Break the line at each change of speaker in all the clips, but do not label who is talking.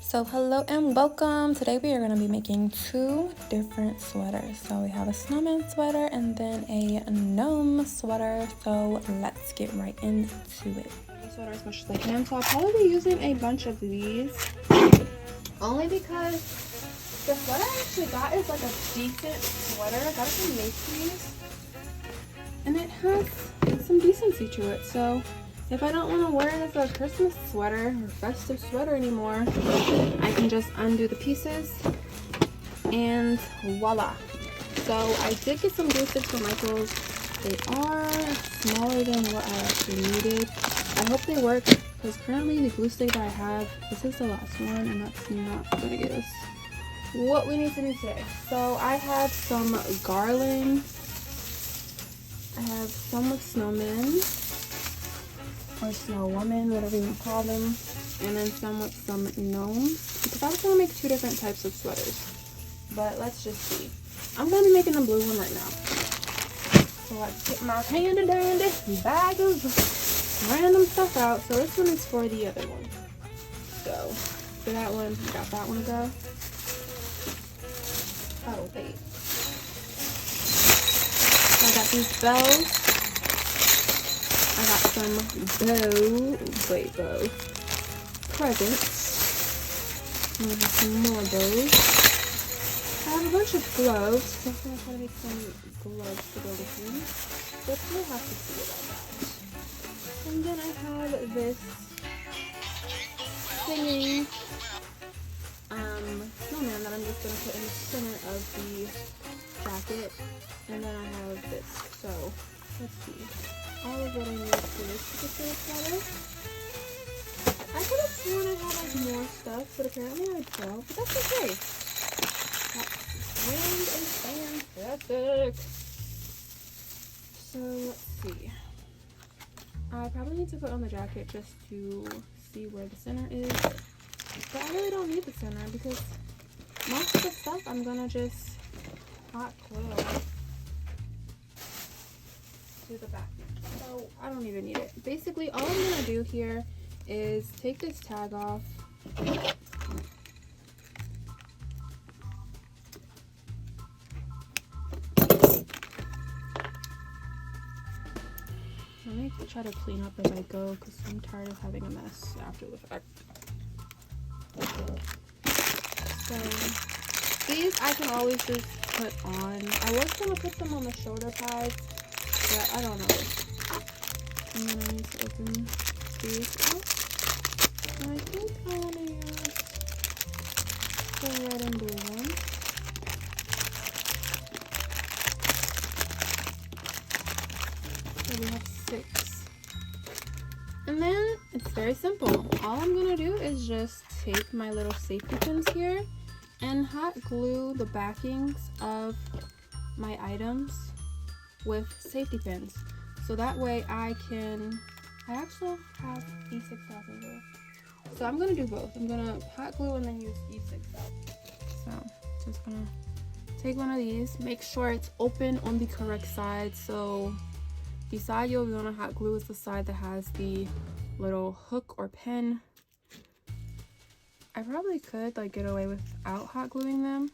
So hello and welcome. Today we are going to be making two different sweaters. So we have a snowman sweater and then a gnome sweater. So let's get right into it.
The sweater as much as I can. So I'll probably be using a bunch of these. Only because the sweater I actually got is like a decent sweater. I got it from Macy's. And it has some decency to it. So if I don't want to wear it as a Christmas sweater or festive sweater anymore, I can just undo the pieces and voila. So I did get some glue sticks from Michael's. They are smaller than what I actually needed. I hope they work because currently the glue stick that I have, this is the last one and that's not going to get us what we need to do today. So I have some garland. I have some with snowmen or snow woman, whatever you want to call them, and then some with some gnomes, because I was going to make two different types of sweaters, but let's just see. I'm going to be making the blue one right now. So let's get my handy dandy bag of random stuff out. So this one is for the other one. So for that one, I got that one to go. Oh wait, I got these bells. I got some bow presents. And we have some more bows. I have a bunch of gloves. So I'm going to try to make some gloves to go with them. But we'll have to see about that. And then I have this singing snowman that I'm just going to put in the center of the jacket. And then I have this. So let's see. All of what I need for this particular sweater. I could have sworn I had like more stuff, but apparently I don't. But that's okay. That's wind and fantastic. So let's see. I probably need to put on the jacket just to see where the center is. But I really don't need the center because most of the stuff I'm gonna just hot glue to the back. So I don't even need it. Basically, all I'm gonna do here is take this tag off. Let me try to clean up as I go because I'm tired of having a mess after the fact. So these I can always just put on. I was gonna put them on the shoulder pads, but I don't know. And then I need to open these up. And I think I want to use the red and blue one. So we have 6. And then it's very simple. All I'm going to do is just take my little safety pins here and hot glue the backings of my items with safety pins. So that way I actually have E6000 glue. So I'm going to do both. I'm going to hot glue and then use E6000. So just going to take one of these. Make sure it's open on the correct side. So the side you'll want to hot glue is the side that has the little hook or pin. I probably could like get away without hot gluing them,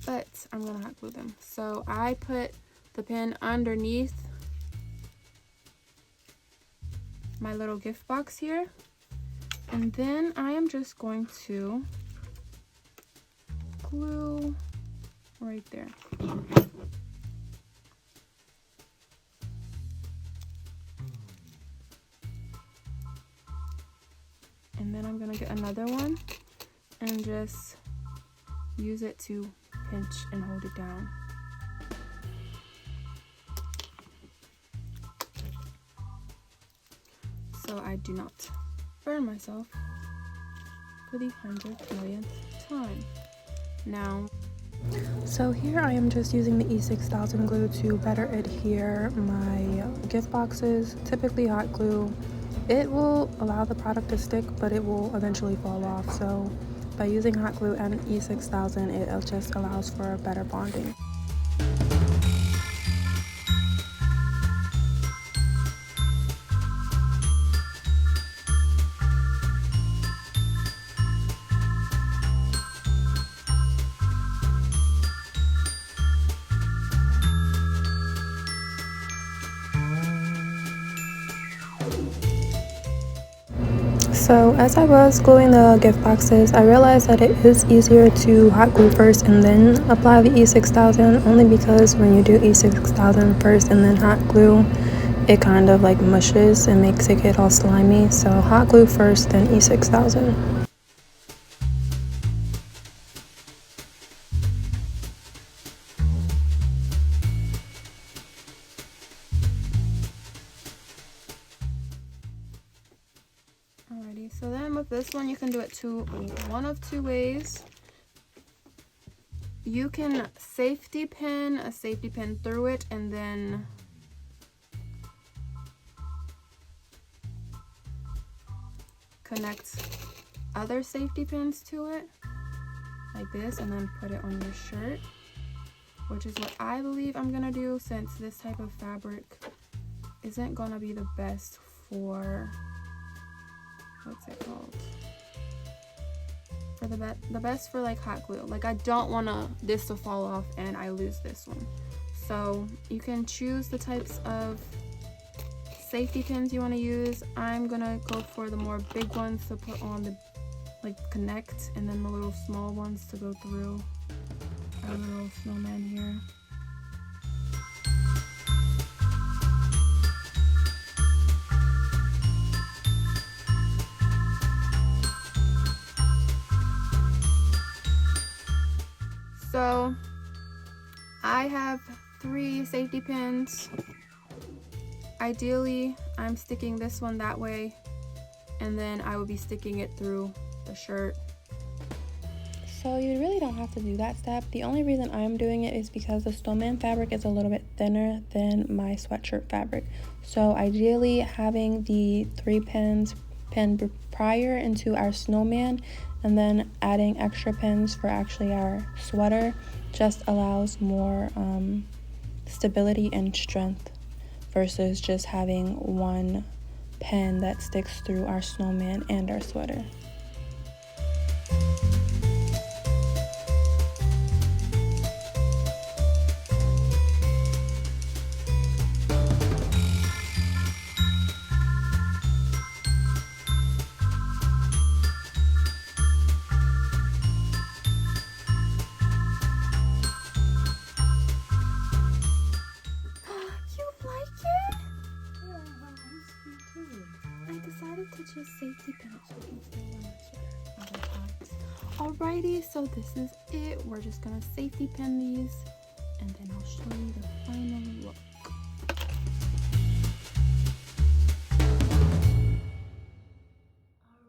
but I'm going to hot glue them. So I put the pin underneath my little gift box here, and then I am just going to glue right there. And then I'm gonna get another one and just use it to pinch and hold it down. So I do not burn myself for the 100th millionth time. Now,
So here I am just using the E6000 glue to better adhere my gift boxes. Typically hot glue, it will allow the product to stick, but it will eventually fall off. So by using hot glue and E6000, it just allows for better bonding. So as I was gluing the gift boxes, I realized that it is easier to hot glue first and then apply the E6000, only because when you do E6000 first and then hot glue, it kind of like mushes and makes it get all slimy. So hot glue first, then E6000.
Alrighty, so then with this one, you can do it one of two ways. You can a safety pin through it and then connect other safety pins to it like this and then put it on your shirt, which is what I believe I'm gonna do, since this type of fabric isn't gonna be the best for, what's it called, for the best for like hot glue. Like I don't want this to fall off and I lose this one. So you can choose the types of safety pins you want to use. I'm gonna go for the more big ones to put on the connect, and then the little small ones to go through our little snowman here. So I have 3 safety pins. Ideally, I'm sticking this one that way, and then I will be sticking it through the shirt.
So you really don't have to do that step. The only reason I'm doing it is because the snowman fabric is a little bit thinner than my sweatshirt fabric. So ideally, having the 3 pins pinned prior into our snowman and then adding extra pins for actually our sweater just allows more stability and strength versus just having one pin that sticks through our snowman and our sweater.
To just safety pin it so we can stay on the sweater. Alrighty, so this is it. We're just gonna safety pin these and then I'll show you the final look.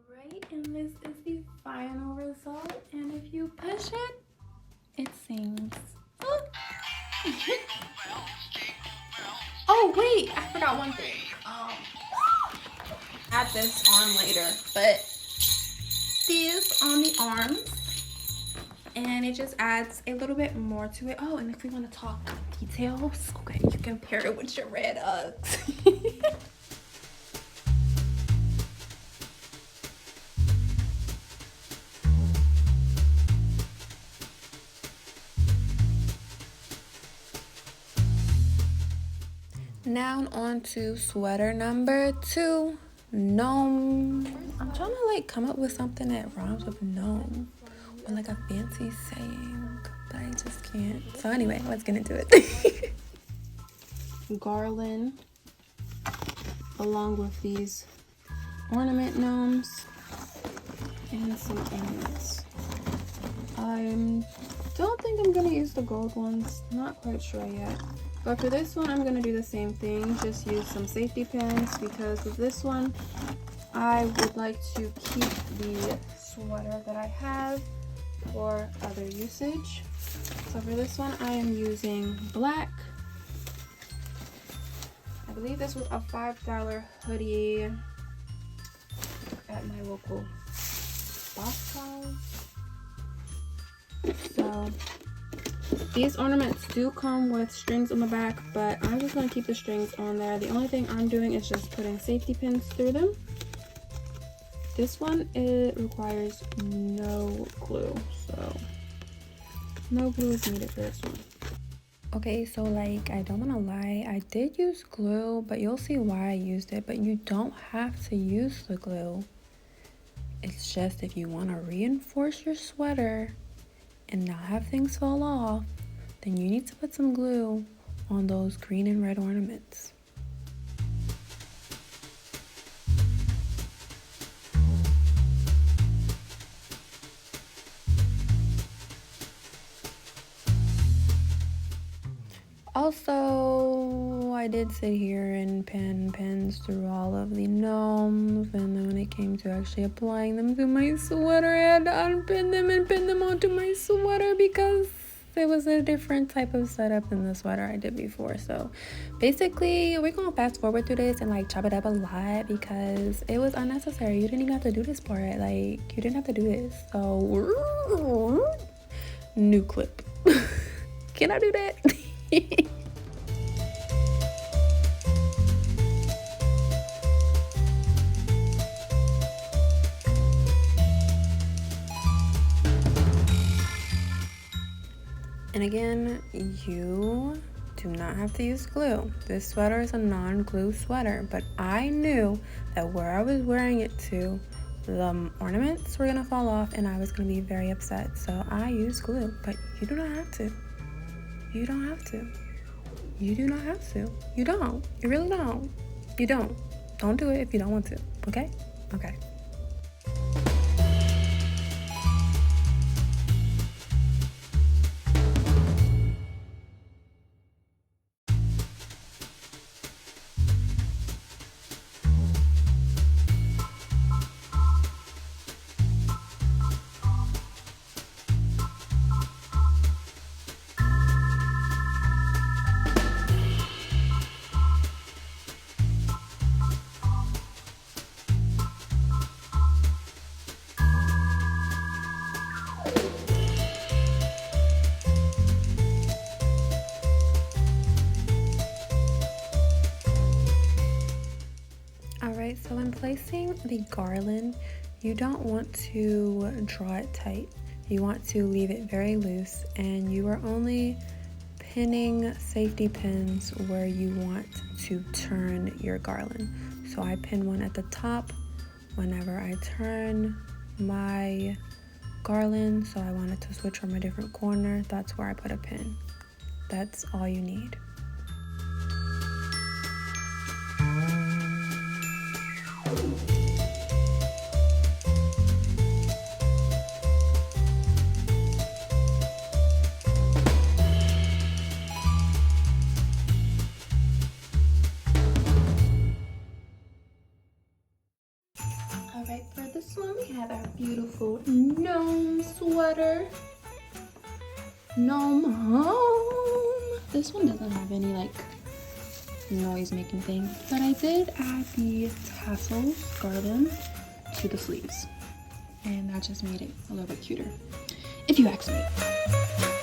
Alright, and this is the final result, and if you push it, it sings. Oh wait, I forgot one thing. Add this on later, but these on the arms, and it just adds a little bit more to it. Oh, and if we want to talk details, okay, you can pair it with your red Uggs.
Now on to sweater number 2, gnome. I'm trying to like come up with something that rhymes with gnome or like a fancy saying, but I just can't. So anyway, let's get into it.
Garland along with these ornament gnomes and some ornaments. I don't think I'm gonna use the gold ones, not quite sure yet. But for this one, I'm going to do the same thing, just use some safety pins, because with this one, I would like to keep the sweater that I have for other usage. So for this one, I am using black. I believe this was a $5 hoodie at my local boss house. So these ornaments do come with strings on the back, but I'm just going to keep the strings on there. The only thing I'm doing is just putting safety pins through them. This one, it requires no glue, so no glue is needed for this one.
Okay, so like, I don't want to lie, I did use glue, but you'll see why I used it, but you don't have to use the glue. It's just if you want to reinforce your sweater and not have things fall off, then you need to put some glue on those green and red ornaments. Also, I did sit here and pen pens through all of the gnomes, and then when it came to actually applying them to my sweater, I had to unpin them and pin them onto my sweater because it was a different type of setup than the sweater I did before. So basically, we're gonna fast forward through this and like chop it up a lot because it was unnecessary. You didn't even have to do this part. Like, you didn't have to do this. So new clip. Can I do that? And again, you do not have to use glue. This sweater is a non-glue sweater, but I knew that where I was wearing it to, the ornaments were gonna fall off and I was gonna be very upset. So I used glue, but you do not have to. You don't have to. You do not have to. You don't. You really don't. You don't. Don't do it if you don't want to. Okay? Okay. Alright, so when placing the garland, you don't want to draw it tight. You want to leave it very loose, and you are only pinning safety pins where you want to turn your garland. So I pin one at the top whenever I turn my garland, so I wanted to switch from a different corner. That's where I put a pin. That's all you need. Alright, for this one we have our beautiful gnome sweater. Gnome home. This one doesn't have any like noise making thing, but I did add the tassels garland to the sleeves, and that just made it a little bit cuter, if you ask me.